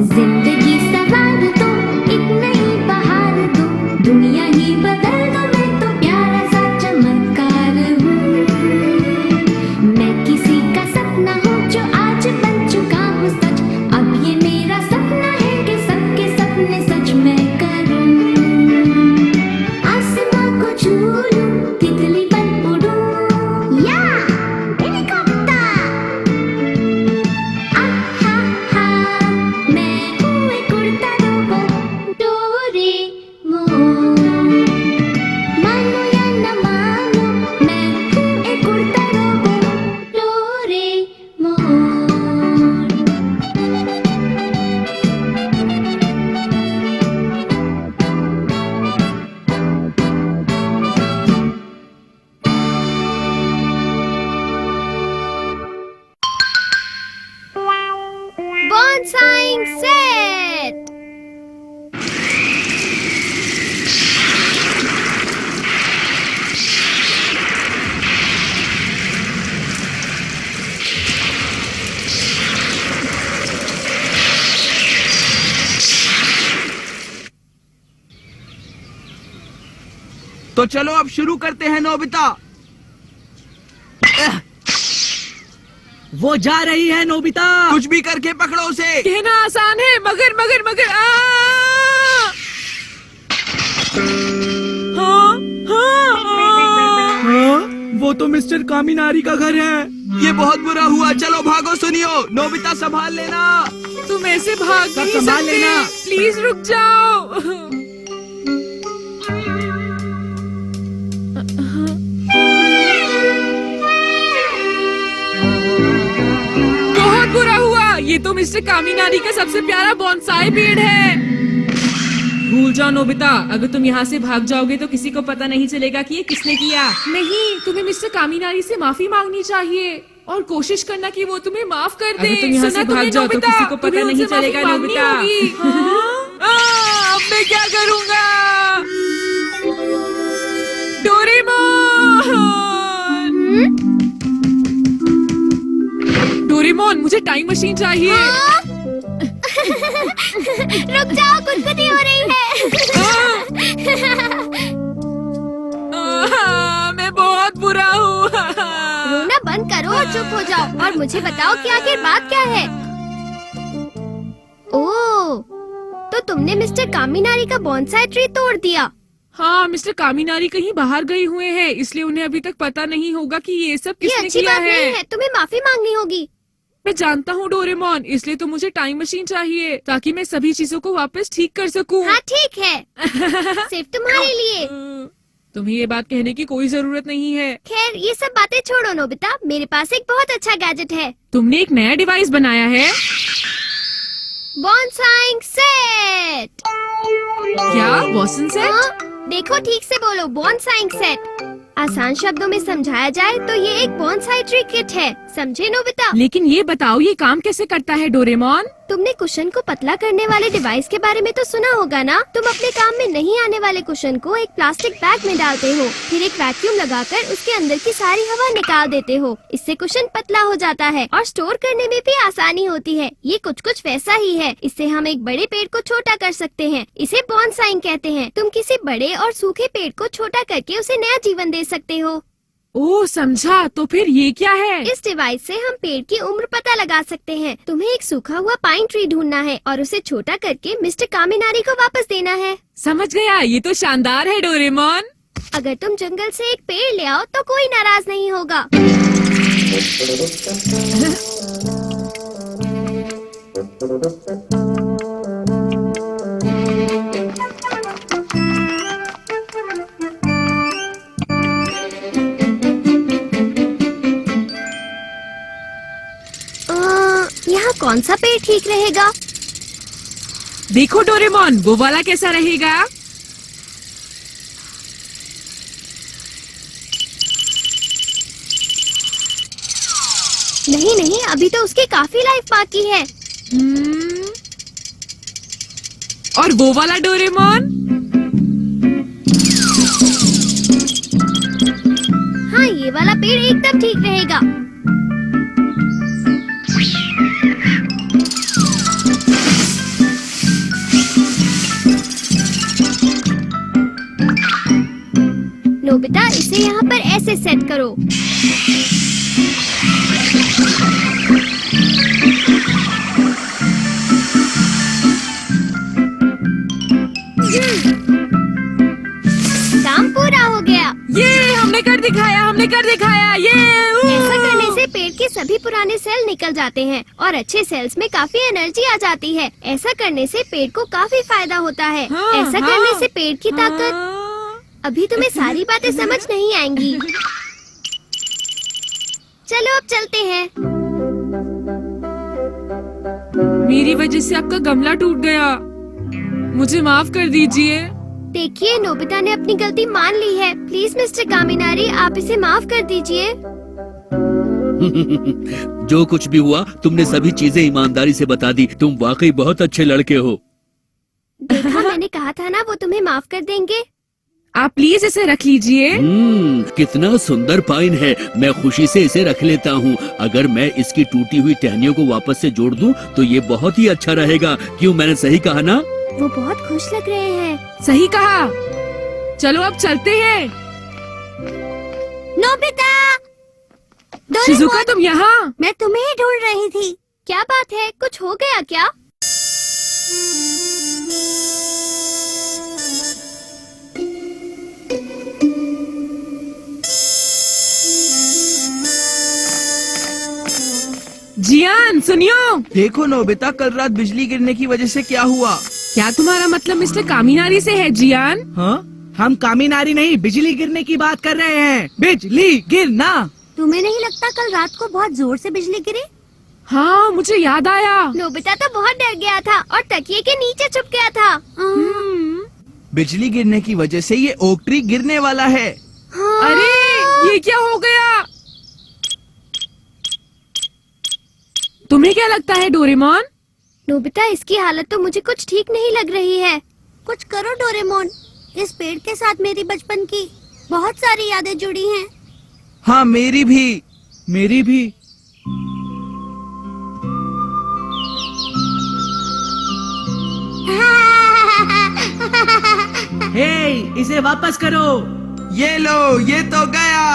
जिंदगी सवार दो, एक नई बहार दो, दुनिया ही बदल दो, मैं तो प्यारा सा चमत्कार हूँ। मैं किसी का सपना हूँ जो आज बन चुका हूँ सच। अब ये मेरा सपना है कि सबके सपने सच मैं करूँ। आसमां को छू लूं, तितली बन उड़ूं, या हेलीकॉप्टर। आहा हा, मैं हूँ एक उड़ता रोबोट, डोरेमोन। मानो या न मानो, मैं हूँ एक उड़ता रोबोट, डोरेमोन। Bonsaiing set! तो चलो अब शुरू करते हैं नोबिता। वो जा रही है नोबिता। कुछ भी करके पकड़ो उसे। कहना आसान है, मगर मगर मगर हाँ, हाँ, हाँ, वो तो मिस्टर कामिनारी का घर है। ये बहुत बुरा हुआ, चलो भागो। सुनियो नोबिता, संभाल लेना। तुम ऐसे भाग सब नहीं संभाल सकते। लेना। प्लीज रुक जाओ। बहुत बुरा हुआ, ये तो मिस्टर कामिनारी का सबसे प्यारा बोनसाई पेड़ है। भूल जाओ नोबिता, अगर तुम यहाँ से भाग जाओगे तो किसी को पता नहीं चलेगा कि ये किसने किया। नहीं, तुम्हें मिस्टर कामिनारी से माफी मांगनी चाहिए और कोशिश करना कि वो तुम्हें माफ कर दे। अगर तुम यहाँ से भाग जाओ तो किसी को पता नहीं चलेगा नोबिता। अब मैं क्या करूँगा? डोरेमोन! डोरेमोन, मुझे टाइम मशीन चाहिए। रुक जाओ, गुदगुदी हो रही है। मैं बहुत बुरा हूँ। रोना बंद करो और चुप हो जाओ और मुझे बताओ कि आखिर बात क्या है। ओह, तो तुमने मिस्टर कामिनारी का बोनसाई ट्री तोड़ दिया। हाँ, मिस्टर कामिनारी कहीं बाहर गए हुए हैं, इसलिए उन्हें अभी तक पता नहीं होगा कि ये सब ये किसने अच्छी किया बात नहीं है। है, तुम्हें माफी मांगनी होगी। मैं जानता हूँ डोरेमोन, इसलिए तो मुझे टाइम मशीन चाहिए ताकि मैं सभी चीजों को वापस ठीक कर सकूँ। हाँ ठीक है, सिर्फ तुम्हारे लिए। तुम्हें ये बात कहने की कोई जरूरत नहीं है। खैर, ये सब बातें छोड़ो नोबिता, मेरे पास एक बहुत अच्छा गैजेट है। तुमने एक नया डिवाइस बनाया है? बोनसाइंग सेट। क्या? Boson set? हाँ, देखो ठीक से बोलो, बोनसाइंग सेट। आसान शब्दों में समझाया जाए तो ये एक बोनसाई ट्री किट है, समझे नोबिता? लेकिन ये बताओ, ये काम कैसे करता है डोरेमोन? तुमने कुशन को पतला करने वाले डिवाइस के बारे में तो सुना होगा ना? तुम अपने काम में नहीं आने वाले कुशन को एक प्लास्टिक बैग में डालते हो, फिर एक वैक्यूम लगाकर उसके अंदर की सारी हवा निकाल देते हो। इससे कुशन पतला हो जाता है और स्टोर करने में भी आसानी होती है। ये कुछ कुछ वैसा ही है। इससे हम एक बड़े पेड़ को छोटा कर सकते हैं। इसे बोनसाइंग कहते हैं। तुम किसी बड़े और सूखे पेड़ को छोटा करके उसे नया जीवन दे सकते हो। ओह, समझा। तो फिर ये क्या है? इस डिवाइस से हम पेड़ की उम्र पता लगा सकते हैं। तुम्हें एक सूखा हुआ पाइन ट्री ढूंढना है और उसे छोटा करके मिस्टर कामिनारी को वापस देना है। समझ गया, ये तो शानदार है डोरेमोन। अगर तुम जंगल से एक पेड़ ले आओ तो कोई नाराज नहीं होगा। यहाँ कौन सा पेड़ ठीक रहेगा? देखो डोरेमोन, वो वाला कैसा रहेगा? नहीं नहीं, अभी तो उसकी काफी लाइफ बाकी है। और वो वाला डोरेमोन? हाँ, ये वाला पेड़ एकदम ठीक रहेगा। इसे यहाँ पर ऐसे सेट करो। काम पूरा हो गया। ये हमने कर दिखाया ये ऐसा करने से पेड़ के सभी पुराने सेल निकल जाते हैं और अच्छे सेल्स में काफी एनर्जी आ जाती है। ऐसा करने से पेड़ को काफी फायदा होता है। हाँ, ऐसा हाँ। करने से पेड़ की ताकत। अभी तुम्हें सारी बातें समझ नहीं आएंगी। चलो अब चलते हैं। मेरी वजह से आपका गमला टूट गया, मुझे माफ कर दीजिए। देखिए, नोबिता ने अपनी गलती मान ली है। प्लीज मिस्टर कामिनारी, आप इसे माफ कर दीजिए। जो कुछ भी हुआ तुमने सभी चीजें ईमानदारी से बता दी। तुम वाकई बहुत अच्छे लड़के हो। देखा, मैंने कहा था ना वो तुम्हें माफ कर देंगे। आप प्लीज इसे रख लीजिए। कितना सुंदर पाइन है। मैं खुशी से इसे रख लेता हूँ। अगर मैं इसकी टूटी हुई टहनियों को वापस से जोड़ दूँ तो ये बहुत ही अच्छा रहेगा। क्यों, मैंने सही कहा ना? वो बहुत खुश लग रहे हैं। सही कहा। चलो अब चलते हैं। नोबिता! शिजुका, तुम यहाँ? मैं तुम्हें ही ढूंढ रही थी। क्या बात है, कुछ हो गया क्या? जियान, सुनियो। देखो नोबिता, कल रात बिजली गिरने की वजह से क्या हुआ? क्या तुम्हारा मतलब मिस्टर कामिनारी से है जियान? हाँ, हम कामिनारी नहीं, बिजली गिरने की बात कर रहे हैं। बिजली गिरना। तुम्हें नहीं लगता कल रात को बहुत जोर से बिजली गिरी? हाँ, मुझे याद आया। नोबिता तो बहुत डर गया था और तकिए के नीचे छुप गया था। बिजली गिरने की वजह से ये ओक ट्री गिरने वाला है। हाँ। अरे, ये क्या हो गया? तुम्हें क्या लगता है डोरेमोन? नोबिता, इसकी हालत तो मुझे कुछ ठीक नहीं लग रही है। कुछ करो डोरेमोन। इस पेड़ के साथ मेरी बचपन की बहुत सारी यादें जुड़ी हैं। हाँ, मेरी भी। हे, इसे वापस करो। ये लो, ये तो गया।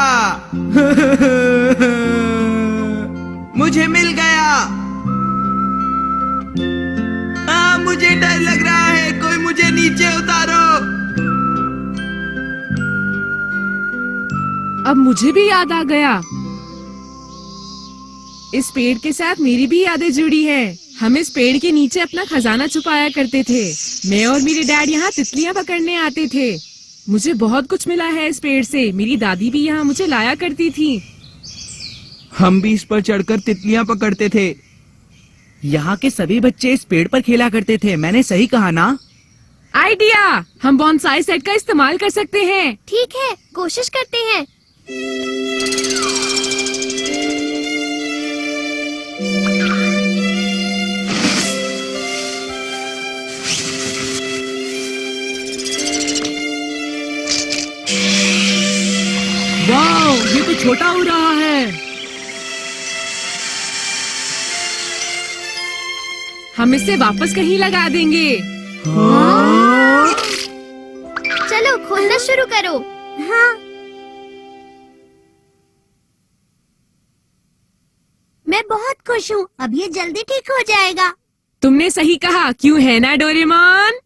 मुझे मिल गया। हाँ, मुझे डर लग रहा है। कोई मुझे नीचे उतारो। अब मुझे भी याद आ गया। इस पेड़ के साथ मेरी भी यादें जुड़ी हैं। हम इस पेड़ के नीचे अपना खजाना छुपाया करते थे। मैं और मेरे डैड यहाँ तितलियाँ पकड़ने आते थे। मुझे बहुत कुछ मिला है इस पेड़ से। मेरी दादी भी यहाँ मुझे लाया करती थी। हम भी इस पर चढ़कर तितलियां पकड़ते थे। यहाँ के सभी बच्चे इस पेड़ पर खेला करते थे। मैंने सही कहा ना? आइडिया! हम बॉन्साई सेट का इस्तेमाल कर सकते हैं। ठीक है, कोशिश करते हैं। वाओ, ये तो छोटा हो रहा है। हम इसे वापस कहीं लगा देंगे। चलो खोलना शुरू करो। हाँ। मैं बहुत खुश हूँ। अब ये जल्दी ठीक हो जाएगा। तुमने सही कहा, क्यों है ना डोरेमोन?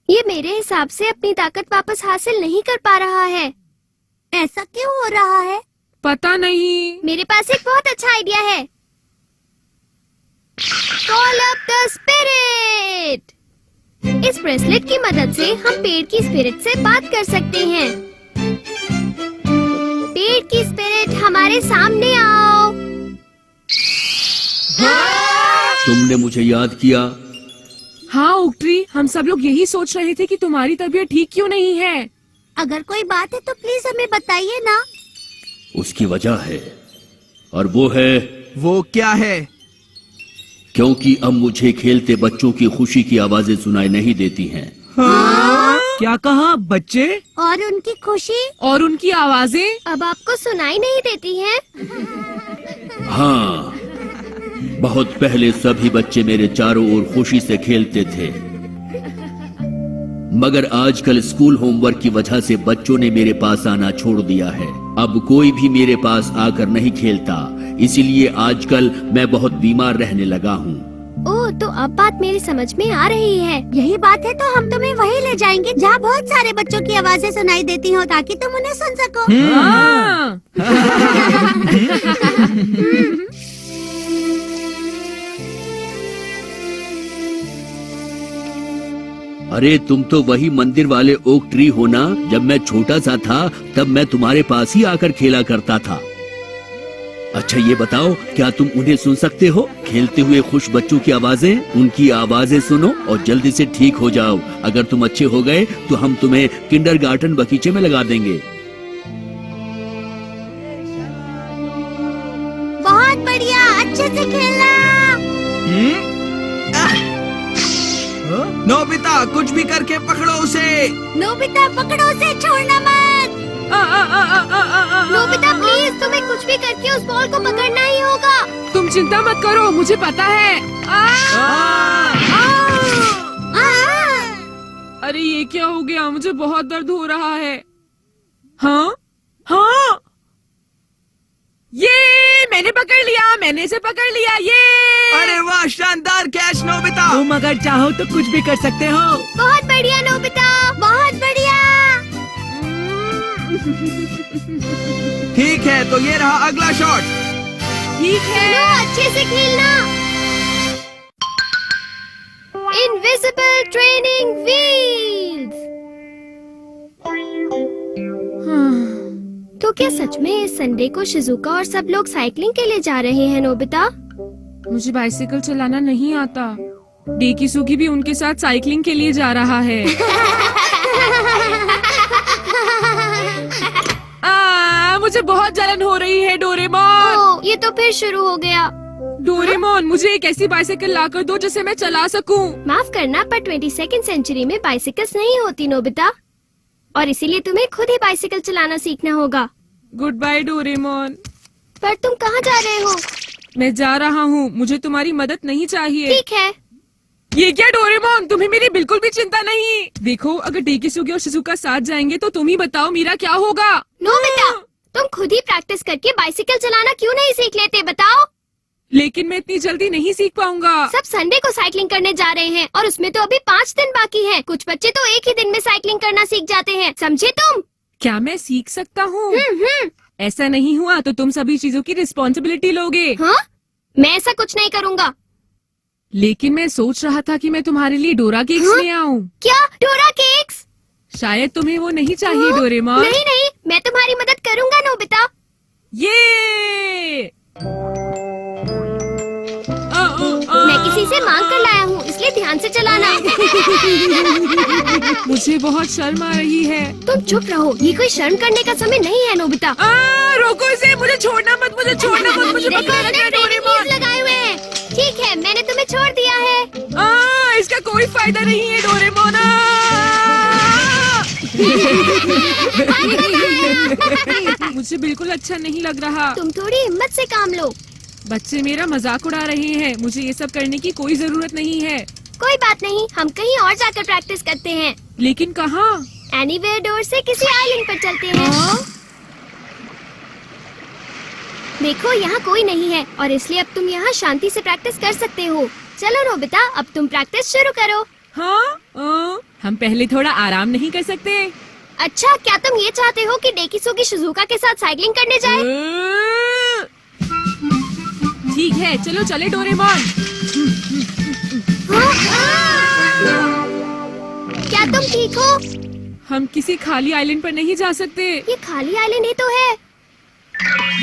ये मेरे हिसाब से अपनी ताकत वापस हासिल नहीं कर पा रहा है। ऐसा क्यों हो रहा है? पता नहीं। मेरे पास एक बहुत अच्छा आइडिया है। Call up the spirit. इस ब्रेसलेट की मदद से हम पेड़ की स्पिरिट से बात कर सकते हैं। पेड़ की स्पिरिट, हमारे सामने आओ। तुमने मुझे याद किया। हाँ ओक्ट्री, हम सब लोग यही सोच रहे थे कि तुम्हारी तबीयत ठीक क्यों नहीं है। अगर कोई बात है तो प्लीज हमें बताइए ना। उसकी वजह है, और वो है, वो क्या है? क्योंकि अब मुझे खेलते बच्चों की खुशी की आवाजें सुनाई नहीं देती हैं। क्या कहा? बच्चे और उनकी खुशी और उनकी आवाजें अब आपको सुनाई नहीं देती हैं? हाँ, बहुत पहले सभी बच्चे मेरे चारों ओर खुशी से खेलते थे। मगर आजकल स्कूल होमवर्क की वजह से बच्चों ने मेरे पास आना छोड़ दिया है। अब कोई भी मेरे पास आकर नहीं खेलता, इसीलिए आजकल मैं बहुत बीमार रहने लगा हूँ। ओह, तो अब बात मेरी समझ में आ रही है। यही बात है तो हम तुम्हें वहीं ले जाएंगे जहाँ बहुत सारे बच्चों की आवाजें सुनाई देती हो, ताकि तुम उन्हें सुन सको। हाँ। अरे तुम तो वही मंदिर वाले ओक ट्री हो ना? जब मैं छोटा सा था तब मैं तुम्हारे पास ही आकर खेला करता था। अच्छा ये बताओ, क्या तुम उन्हें सुन सकते हो? खेलते हुए खुश बच्चों की आवाजें, उनकी आवाजें सुनो और जल्दी से ठीक हो जाओ। अगर तुम अच्छे हो गए तो हम तुम्हें किंडरगार्टन बगीचे में लगा देंगे। बहुत बढ़िया, अच्छे से खेलना। नोबिता, कुछ भी करके पकड़ो उसे। नोबिता पकड़ो उसे, छोड़ना मत। नोबिता प्लीज, तुम्हें कुछ भी करके उस बॉल को पकड़ना ही होगा। तुम चिंता मत करो, मुझे पता है। अरे ये क्या हो गया? मुझे बहुत दर्द हो रहा है। हाँ हाँ, ये मैंने पकड़ लिया, मैंने इसे पकड़ लिया। ये अरे वाह, शानदार कैच नोबिता। तुम अगर चाहो तो कुछ भी कर सकते हो। बहुत बढ़िया नोबिता, बहुत बढ़िया। ठीक है, तो ये रहा अगला शॉट। ठीक है। चलो अच्छे से खेलना। Invisible training wheels. तो क्या सच में इस संडे को शिजुका और सब लोग साइकिलिंग के लिए जा रहे हैं नोबिता? मुझे बाइसिकल चलाना नहीं आता। डेकिसुगी भी उनके साथ साइकिलिंग के लिए जा रहा है। मुझे बहुत जलन हो रही है डोरेमोन। ओह, ये तो फिर शुरू हो गया। डोरेमोन, मुझे एक ऐसी बाइसिकल लाकर दो जिसे मैं चला सकूं। माफ करना, पर 22वीं सेंचुरी में बाइसिकल्स नहीं होती नोबिता, और इसीलिए तुम्हें खुद ही बाइसिकल चलाना सीखना होगा। Good bye Doraemon. पर तुम कहाँ जा रहे हो? मैं जा रहा हूँ, मुझे तुम्हारी मदद नहीं चाहिए। ठीक है। ये क्या डोरेमोन, तुम्हें मेरी बिल्कुल भी चिंता नहीं। देखो, अगर डेकिसुगी और शिजुका साथ जाएंगे तो तुम ही बताओ मेरा क्या होगा। नोबिता, तुम खुद ही प्रैक्टिस करके बाइसिकल चलाना क्यों नहीं सीख लेते, बताओ? लेकिन मैं इतनी जल्दी नहीं सीख पाऊंगा। सब संडे को साइकिलिंग करने जा रहे हैं और उसमें तो अभी 5 दिन बाकी हैं। कुछ बच्चे तो एक ही दिन में साइकिलिंग करना सीख जाते हैं, समझे तुम? क्या मैं सीख सकता हूँ? ऐसा नहीं हुआ तो तुम सभी चीजों की रिस्पॉन्सिबिलिटी लोगे। हाँ? मैं ऐसा कुछ नहीं करूँगा। लेकिन मैं सोच रहा था कि मैं तुम्हारे लिए डोरा केक्स हाँ? ले आऊं। क्या डोरा केक्स? शायद तुम्हें वो नहीं चाहिए हाँ? डोरेमोन। नहीं नहीं, मैं तुम्हारी मदद करूँगा नोबिता। ये मैं किसी से मांग कर लाया हूँ, इसलिए ध्यान से चलाना। मुझे बहुत शर्म आ रही है। तुम चुप रहो, ये कोई शर्म करने का समय नहीं है नोबिता। रोको इसे, मुझे छोड़ना मत, मुझे छोड़ना मत, मुझे देखो, पकड़ अपने रखा है ट्रेनिंग डोरेमोन। व्हील्स लगाए हुए हैं। ठीक है, मैंने तुम्हें छोड़ दिया है। इसका कोई फायदा नहीं है डोरेमोन। मुझे बिल्कुल अच्छा नहीं लग रहा। तुम थोड़ी हिम्मत से काम लो। बच्चे मेरा मजाक उड़ा रहे हैं, मुझे ये सब करने की कोई जरूरत नहीं है। कोई बात नहीं, हम कहीं और जाकर प्रैक्टिस करते हैं। लेकिन कहाँ? एनीवेयर डोर से किसी आइलैंड पर चलते हैं। देखो, यहाँ कोई नहीं है और इसलिए अब तुम यहाँ शांति से प्रैक्टिस कर सकते हो। चलो नोबिता, अब तुम प्रैक्टिस शुरू करो। हाँ? हम पहले थोड़ा आराम नहीं कर सकते? अच्छा, क्या तुम ये चाहते हो कि डेकिसुगी शिजुका के साथ साइकिलिंग करने जाए? ठीक है, चलो चले डोरेमोन। क्या तुम ठीक हो? हम किसी खाली आइलैंड पर नहीं जा सकते। ये खाली आइलैंड ही तो है।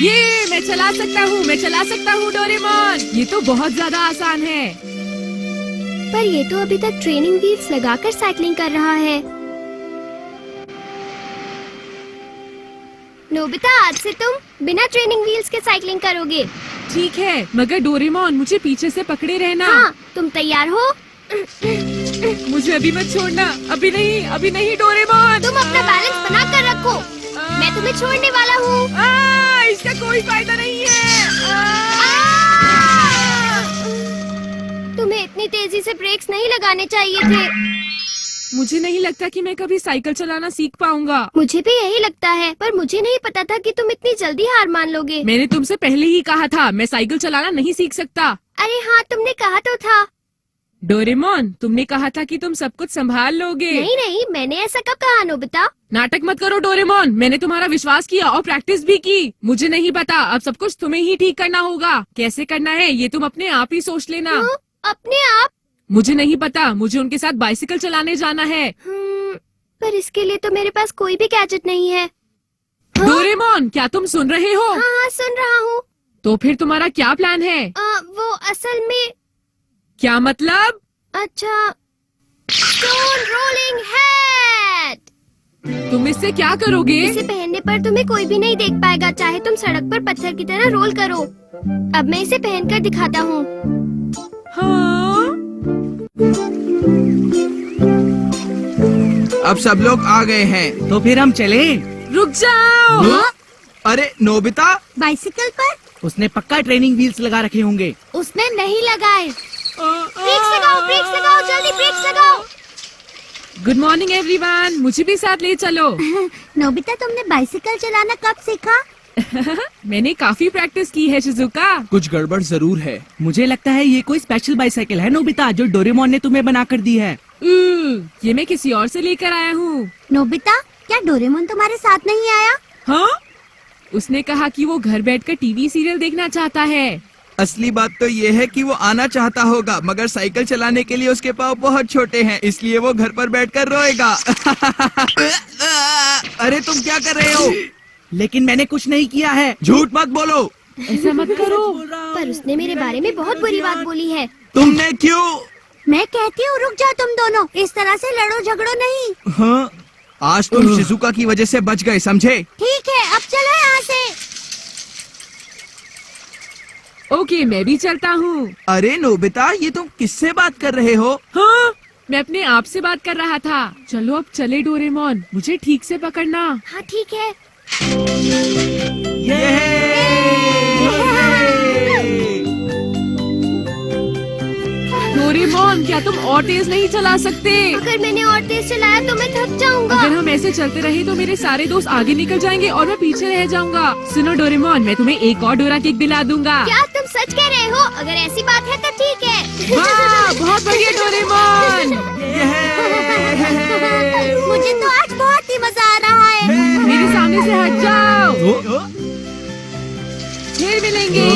ये मैं चला सकता हूँ, मैं चला सकता हूँ डोरेमोन। ये तो बहुत ज्यादा आसान है। पर ये तो अभी तक ट्रेनिंग व्हील्स लगाकर साइकिलिंग कर रहा है। नोबिता, आज से तुम बिना ट्रेनिंग व्हील्स के साइकिलिंग करोगे। ठीक है, मगर डोरेमोन मुझे पीछे से पकड़े रहना। हाँ, तुम तैयार हो? मुझे अभी मत छोड़ना। अभी नहीं डोरेमोन। तुम अपना बैलेंस बना कर रखो, मैं तुम्हें छोड़ने वाला हूँ। इसका कोई फायदा नहीं है। तुम्हें इतनी तेजी से ब्रेक्स नहीं लगाने चाहिए थे। मुझे नहीं लगता कि मैं कभी साइकिल चलाना सीख पाऊंगा। मुझे भी यही लगता है, पर मुझे नहीं पता था कि तुम इतनी जल्दी हार मान लोगे। मैंने तुमसे पहले ही कहा था मैं साइकिल चलाना नहीं सीख सकता। अरे हाँ, तुमने कहा तो था। डोरेमोन, तुमने कहा था कि तुम सब कुछ संभाल लोगे। नहीं नहीं, मैंने ऐसा कब कहा नोबिता? नाटक मत करो डोरेमोन, मैंने तुम्हारा विश्वास किया और प्रैक्टिस भी की। मुझे नहीं पता, अब सब कुछ तुम्हें ही ठीक करना होगा। कैसे करना है ये तुम अपने आप ही सोच लेना। हाँ, अपने आप? मुझे नहीं पता, मुझे उनके साथ बाइसिकल चलाने जाना है। पर इसके लिए तो मेरे पास कोई भी गैजेट नहीं है। हाँ? डोरेमोन, क्या तुम सुन रहे हो? हाँ हाँ, सुन रहा हूँ। तो फिर तुम्हारा क्या प्लान है? वो असल में, क्या मतलब? अच्छा, स्टोन रोलिंग हैट। तुम इससे क्या करोगे? इसे पहनने पर तुम्हें कोई भी नहीं देख पाएगा, चाहे तुम सड़क पर पत्थर की तरह रोल करो। अब मैं इसे पहनकर दिखाता हूँ। हाँ? अब सब लोग आ गए हैं, तो फिर हम चले। रुक जाओ। अरे नोबिता, बाइसिकल पर? उसने पक्का ट्रेनिंग व्हील्स लगा रखे होंगे। उसने नहीं लगाए। ब्रेक्स लगाओ, जल्दी ब्रेक्स लगाओ। गुड मॉर्निंग एवरीवन, मुझे भी साथ ले चलो। नोबिता, तुमने बाइसिकल चलाना कब सीखा? मैंने काफी प्रैक्टिस की है शिजुका। कुछ गड़बड़ जरूर है। मुझे लगता है ये कोई स्पेशल बाइसाइकिल है नोबिता, जो डोरेमोन ने तुम्हें बना कर दी है। ये मैं किसी और से लेकर आया हूँ। नोबिता, क्या डोरेमोन तुम्हारे साथ नहीं आया? हाँ? उसने कहा कि वो घर बैठकर टीवी सीरियल देखना चाहता है। असली बात तो ये है कि वो आना चाहता होगा, मगर साइकिल चलाने के लिए उसके पाँव बहुत छोटे हैं, इसलिए वो घर पर बैठकर रोएगा। अरे तुम क्या कर रहे हो? लेकिन मैंने कुछ नहीं किया है। झूठ मत बोलो। ऐसा मत करो। पर उसने मेरे बारे में बहुत बुरी बात बोली है। तुमने क्यों? मैं कहती हूँ रुक जाओ तुम दोनों, इस तरह से लड़ो झगड़ो नहीं। हाँ, आज तुम शिजुका की वजह से बच गए, समझे? ठीक है, अब चलो यहाँ से। ओके, मैं भी चलता हूँ। अरे नोबिता, ये तुम किससे बात कर रहे हो? हाँ, मैं अपने आप से बात कर रहा था। चलो अब चले डोरेमोन, मुझे ठीक से पकड़ना। हाँ ठीक है। डोरेमोन, क्या तुम और तेज नहीं चला सकते? अगर मैंने और तेज चलाया तो मैं थक जाऊंगा। अगर हम ऐसे चलते रहे तो मेरे सारे दोस्त आगे निकल जाएंगे और मैं पीछे रह जाऊंगा। सुनो डोरेमोन, मैं तुम्हें एक और डोरा केक दिला दूंगा। क्या तुम सच कह रहे हो? अगर ऐसी बात है तो ठीक है। वाह, बहुत बढ़िया डोरेमोन। मुझे तो आज बहुत ही मजा आ रहा है। मेरे सामने से हट जाओ, फिर मिलेंगे।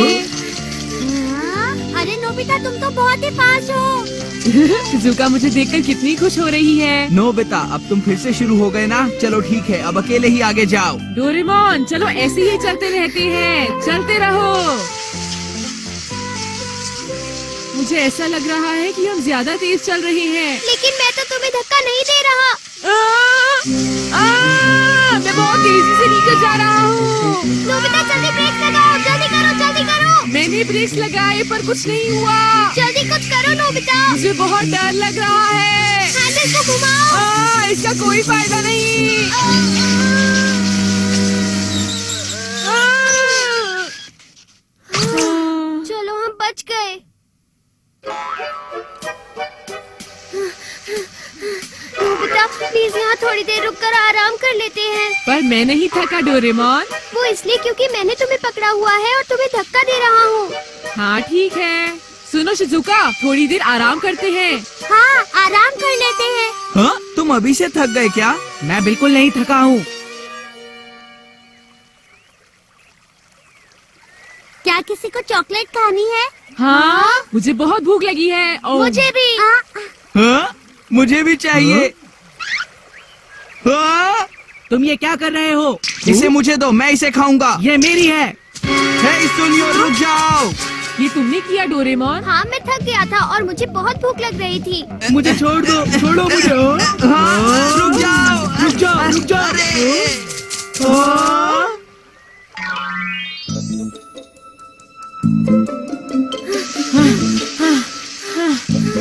हाँ? अरे नोबिता, तुम तो बहुत ही पास हो। शिजुका मुझे देखकर कितनी खुश हो रही है। नोबिता, अब तुम फिर से शुरू हो गए ना? चलो ठीक है, अब अकेले ही आगे जाओ। डोरेमोन, चलो ऐसे ही चलते रहते हैं, चलते रहो। मुझे ऐसा लग रहा है कि हम ज्यादा तेज चल रहे हैं। लेकिन मैं तो तुम्हें धक्का नहीं दे रहा। मैं बहुत तेजी से नीचे जा रहा हूँ। नोबिता, जल्दी ब्रेक लगाओ, जल्दी करो, जल्दी करो। मैंने ब्रेक्स लगाए पर कुछ नहीं हुआ। जल्दी कुछ करो नोबिता। मुझे बहुत डर लग रहा है। हैंडल को घुमाओ। इसका कोई फायदा नहीं। चलो हम बच गए। नोबिता, प्लीज यहाँ थोड़ी देर रुककर आराम कर लेते हैं। पर मैं नहीं थका डोरेमोन। वो इसलिए क्योंकि मैंने तुम्हें पकड़ा हुआ है और तुम्हें धक्का दे रहा हूँ। हाँ ठीक है। सुनो शिजुका, थोड़ी देर आराम करते हैं। हाँ, आराम कर लेते हैं। हाँ, तुम अभी से थक गए क्या? मैं बिल्कुल नहीं थका हूँ। क्या किसी को चॉकलेट खानी है? हाँ, मुझे बहुत भूख लगी है। मुझे भी। हाँ, मुझे भी चाहिए। हाँ? तुम ये क्या कर रहे हो? इसे मुझे दो, मैं इसे खाऊंगा। ये मेरी है। हे सुनियो, रुक जाओ। ये तुमने किया डोरेमोन? हाँ, मैं थक गया था और मुझे बहुत भूख लग रही थी। मुझे छोड़ दो, छोड़ो मुझे। हाँ, रुक जाओ, रुक जाओ, रुक जाओ। हाँ?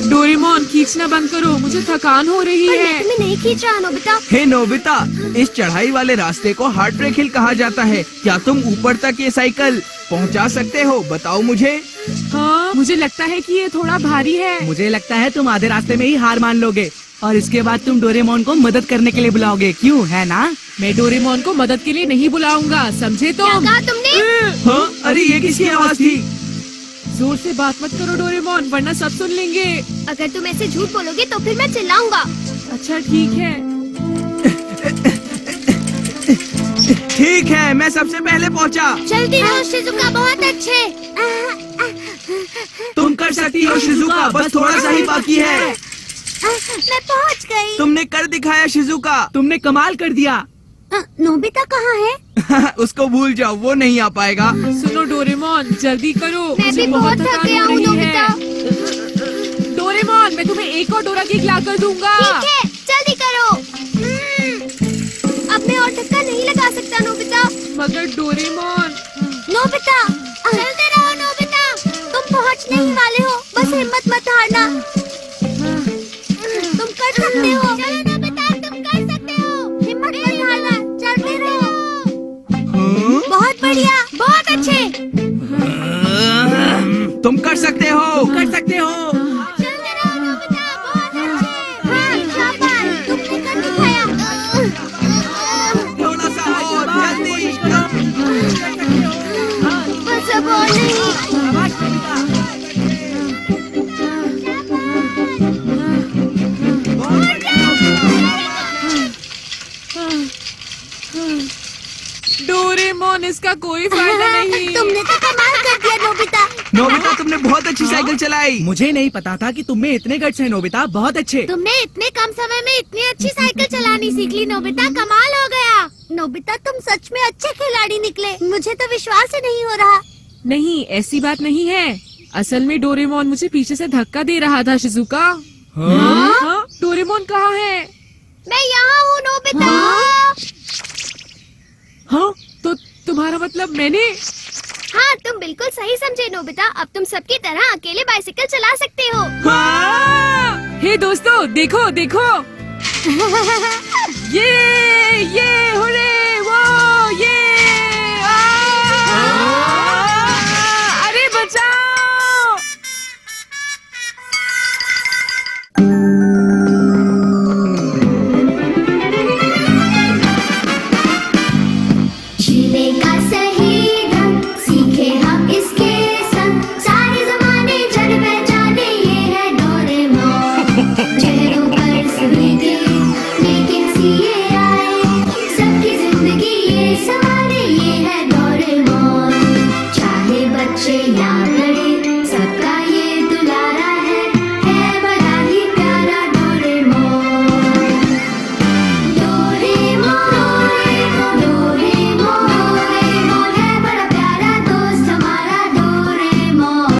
डोरेमोन, खींचना बंद करो, मुझे थकान हो रही पर है। मैं तुम्हें नहीं खींच रहा नोबिता। हे नोबिता, इस चढ़ाई वाले रास्ते को हार्ट ब्रेक हिल कहा जाता है। क्या तुम ऊपर तक ये साइकिल पहुंचा सकते हो? बताओ मुझे। हाँ, मुझे लगता है कि ये थोड़ा भारी है। मुझे लगता है तुम आधे रास्ते में ही हार मान लोगे। और इसके बाद तुम डोरेमोन को मदद करने के लिए बुलाओगे, क्यों, है ना? मैं डोरेमोन को मदद के लिए नहीं बुलाऊंगा, समझे क्या तुम? कहा तुमने? हाँ? अरे ये किसकी आवाज थी? जोर से बात मत करो डोरेमोन, वरना सब सुन लेंगे। अगर तुम ऐसे झूठ बोलोगे तो फिर मैं चिल्लाऊंगा। अच्छा ठीक है। ठीक है, मैं सबसे पहले पहुंचा। जल्दी रहो शिजुका, बहुत अच्छे। तुम कर सकती हो शिजुका, बस थोड़ा सा ही बाकी है। मैं पहुंच गई। तुमने कर दिखाया शिजुका, तुमने कमाल कर दिया। नोबिता कहाँ है? उसको भूल जाओ, वो नहीं आ पाएगा। सुनो डोरेमोन, जल्दी करो, मैं मुझे भी बहुत थक थकान गया हो हूँ रही है। नोबिता। डोरेमोन, मैं तुम्हें एक और डोरा केक ला कर दूंगा। ठीक है, जल्दी करो। अब मैं और धक्का नहीं लगा सकता नोबिता। मगर डोरेमोन, नोबिता, चलते रहो नोबिता। तुम पहुंचने ही वाले हो, बस हिम्मत मत हारना। तुम कर सकते हो। चलो नोबिता, तुम कर सकते हो। हिम्मत मत हारना, चलते रहो। बहुत बढ़िया। बहुत अच्छे। तुम कर सकते हो, कर सकते हो। चलते रहो नोबिता, बहुत अच्छे। हाँ, शाबाश, तुमने कर दिखाया। थोड़ा सा और, जल्दी। बस अब और नहीं। डोरेमोन, इसका कोई फायदा नहीं। तुमने तो कमाल कर दिया नोबिता। नोबिता, तुमने बहुत अच्छी साइकिल चलाई। मुझे नहीं पता था कि तुम में इतने गट्स हैं नोबिता, बहुत अच्छे। तुमने इतने कम समय में इतनी अच्छी साइकिल चलानी सीख ली नोबिता, कमाल हो गया। नोबिता, तुम सच में अच्छे खिलाड़ी निकले। मुझे तो विश्वास ही नहीं हो रहा। नहीं, ऐसी बात नहीं है। असल में डोरेमोन मुझे पीछे से धक्का दे रहा था शिजुका। हाँ? डोरेमोन कहाँ है? मैं यहाँ हूँ नोबिता। हाँ, तो तुम्हारा मतलब मैंने? हाँ, तुम बिल्कुल सही समझे नोबिता। अब तुम सबकी तरह अकेले बाइसिकल चला सकते हो। हे दोस्तों, देखो देखो। ये